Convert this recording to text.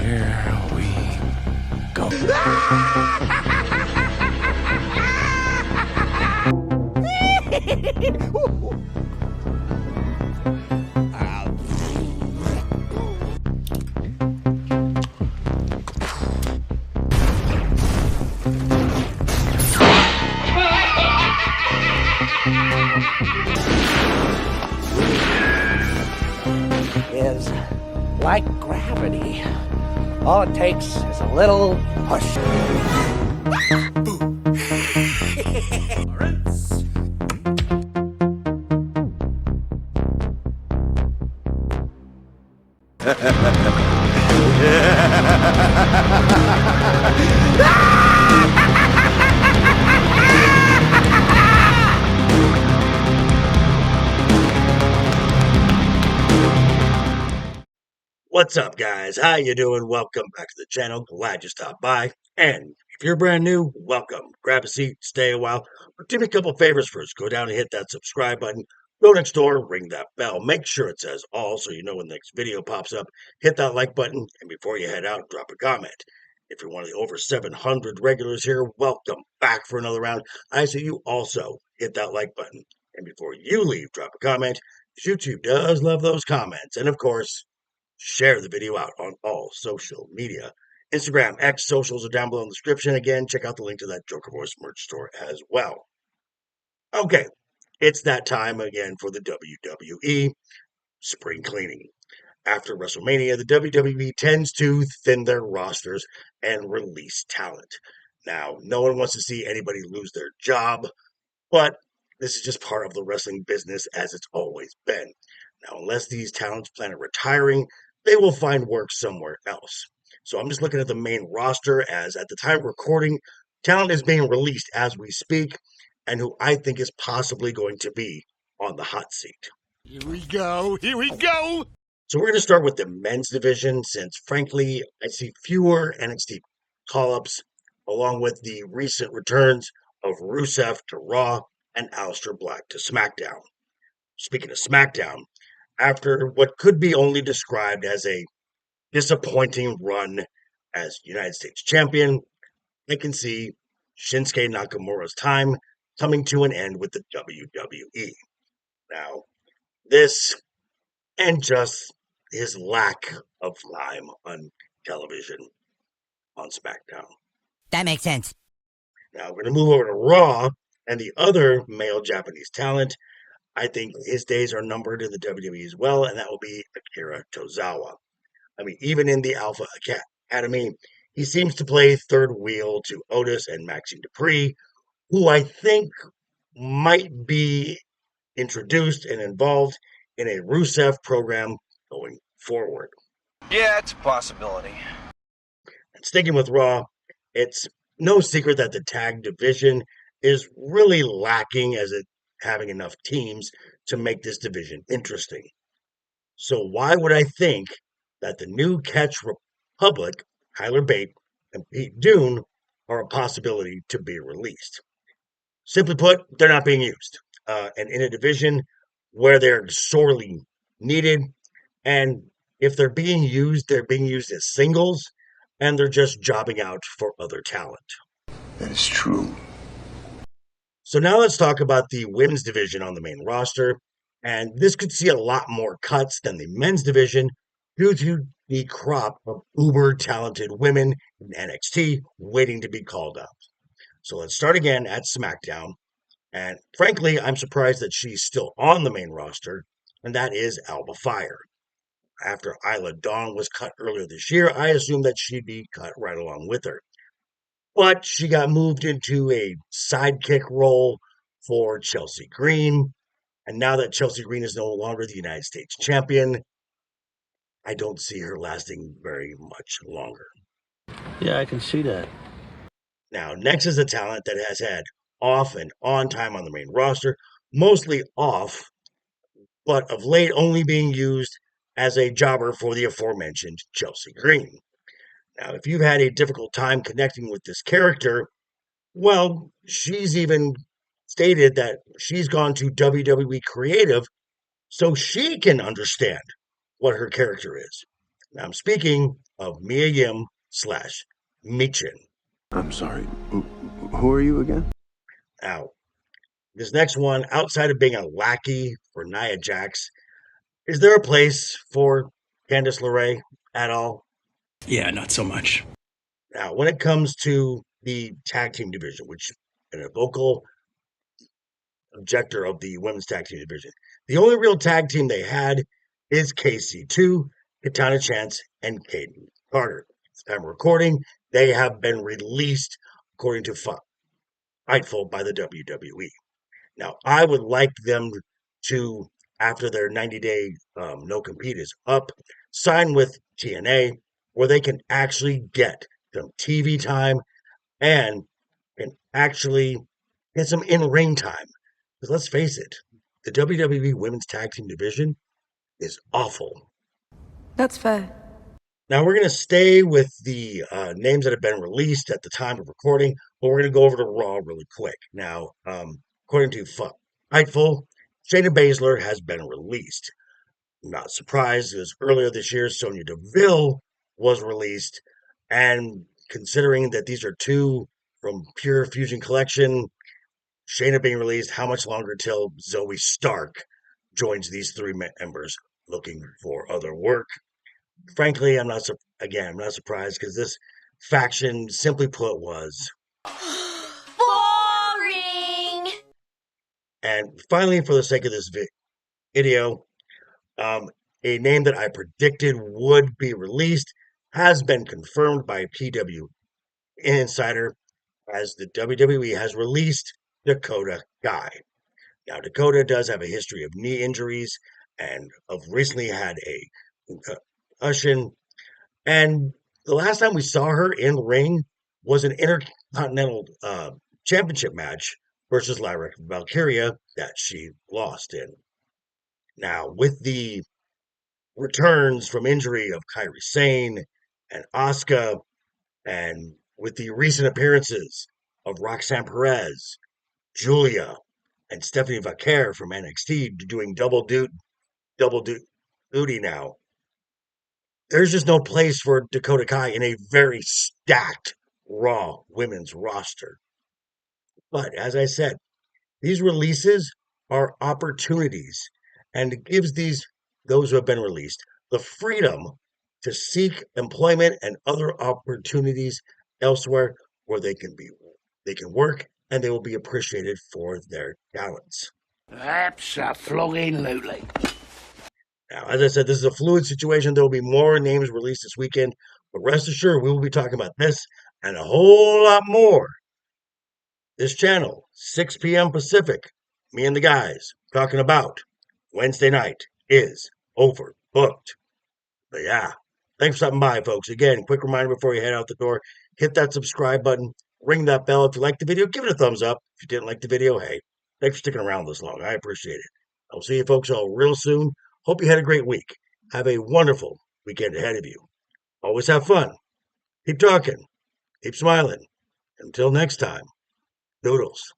Here we go. Is like gravity. All it takes is a little push. What's up, guys? How you doing? Welcome back to the channel. Glad you stopped by. And if you're brand new, welcome. Grab a seat, stay a while, but do me a couple favors first. Go down and hit that subscribe button. Go next door, ring that bell. Make sure it says all so you know when the next video pops up. Hit that like button, and before you head out, drop a comment. If you're one of the over 700 regulars here, welcome back for another round. I say you also hit that like button. And before you leave, drop a comment. YouTube does love those comments. And of course, share the video out on all social media. Instagram, X, socials are down below in the description. Again, check out the link to that Joker Voice merch store as well. Okay, it's that time again for the WWE spring cleaning. After WrestleMania, the WWE tends to thin their rosters and release talent. Now, no one wants to see anybody lose their job, but this is just part of the wrestling business as it's always been. Now, unless these talents plan on retiring, they will find work somewhere else. So I'm just looking at the main roster as at the time of recording, talent is being released as we speak, and who I think is possibly going to be on the hot seat. Here we go. Here we go. So we're going to start with the men's division since, frankly, I see fewer NXT call-ups, along with the recent returns of Rusev to Raw and Aleister Black to SmackDown. Speaking of SmackDown, after what could be only described as a disappointing run as United States champion, I can see Shinsuke Nakamura's time coming to an end with the WWE. Now, this and just his lack of time on television on SmackDown. That makes sense. Now, we're going to move over to Raw, and the other male Japanese talent, I think his days are numbered in the WWE as well, and that will be Akira Tozawa. I mean, even in the Alpha Academy, he seems to play third wheel to Otis and Maxine Dupree, who I think might be introduced and involved in a Rusev program going forward. Yeah, it's a possibility. And sticking with Raw, it's no secret that the tag division is really lacking as it having enough teams to make this division interesting. So why would I think that the new Catch Republic, Tyler Bate and Pete Dunne, are a possibility to be released? Simply put, they're not being used. And in a division where they're sorely needed, and if they're being used as singles, and they're just jobbing out for other talent. That is true. So now let's talk about the women's division on the main roster. And this could see a lot more cuts than the men's division due to the crop of uber talented women in NXT waiting to be called up. So let's start again at SmackDown. And frankly, I'm surprised that she's still on the main roster, and that is Alba Fire. After Isla Dawn was cut earlier this year, I assumed that she'd be cut right along with her. But she got moved into a sidekick role for Chelsea Green. And now that Chelsea Green is no longer the United States champion, I don't see her lasting very much longer. Yeah, I can see that. Now, next is a talent that has had off and on time on the main roster, mostly off, but of late only being used as a jobber for the aforementioned Chelsea Green. Now, if you've had a difficult time connecting with this character, well, she's even stated that she's gone to WWE Creative so she can understand what her character is. Now, I'm speaking of Mia Yim / Michin. I'm sorry. Who are you again? Now, this next one, outside of being a lackey for Nia Jax, is there a place for Candice LeRae at all? Yeah, not so much. Now, when it comes to the tag team division, which is a vocal objector of the women's tag team division, the only real tag team they had is KC2, Katana Chance, and Kaden Carter. At the time of recording, they have been released according to Fightful by the WWE. Now, I would like them to, after their 90-day no compete is up, sign with TNA where they can actually get some TV time and can actually get some in-ring time. Because let's face it, the WWE Women's Tag Team division is awful. That's fair. Now, we're going to stay with the names that have been released at the time of recording, but we're going to go over to Raw really quick. Now, according to Fightful, Shayna Baszler has been released. Not surprised, because earlier this year, Sonya Deville was released. And considering that these are two from Pure Fusion Collection, Shayna being released, how much longer till Zoe Stark joins these three members looking for other work? Frankly, I'm not surprised because this faction, simply put, was Boring! And finally, for the sake of this video, a name that I predicted would be released has been confirmed by PW Insider as the WWE has released Dakota Kai. Now, Dakota does have a history of knee injuries and of recently had a concussion. And the last time we saw her in ring was an Intercontinental Championship match versus Lyra Valkyria that she lost in. Now, with the returns from injury of Kairi Sane and Asuka, and with the recent appearances of Roxanne Perez, Julia, and Stephanie Vaquer from NXT doing double duty now, there's just no place for Dakota Kai in a very stacked Raw women's roster. But as I said, these releases are opportunities, and it gives those who have been released the freedom to seek employment and other opportunities elsewhere where they can work and they will be appreciated for their talents. Absolutely. Now, as I said, this is a fluid situation. There will be more names released this weekend, but rest assured, we will be talking about this and a whole lot more. This channel, 6 p.m. Pacific, me and the guys talking about Wednesday night is overbooked. But yeah, thanks for stopping by, folks. Again, quick reminder before you head out the door, hit that subscribe button, ring that bell. If you liked the video, give it a thumbs up. If you didn't like the video, hey, thanks for sticking around this long. I appreciate it. I'll see you folks all real soon. Hope you had a great week. Have a wonderful weekend ahead of you. Always have fun. Keep talking. Keep smiling. Until next time, doodles.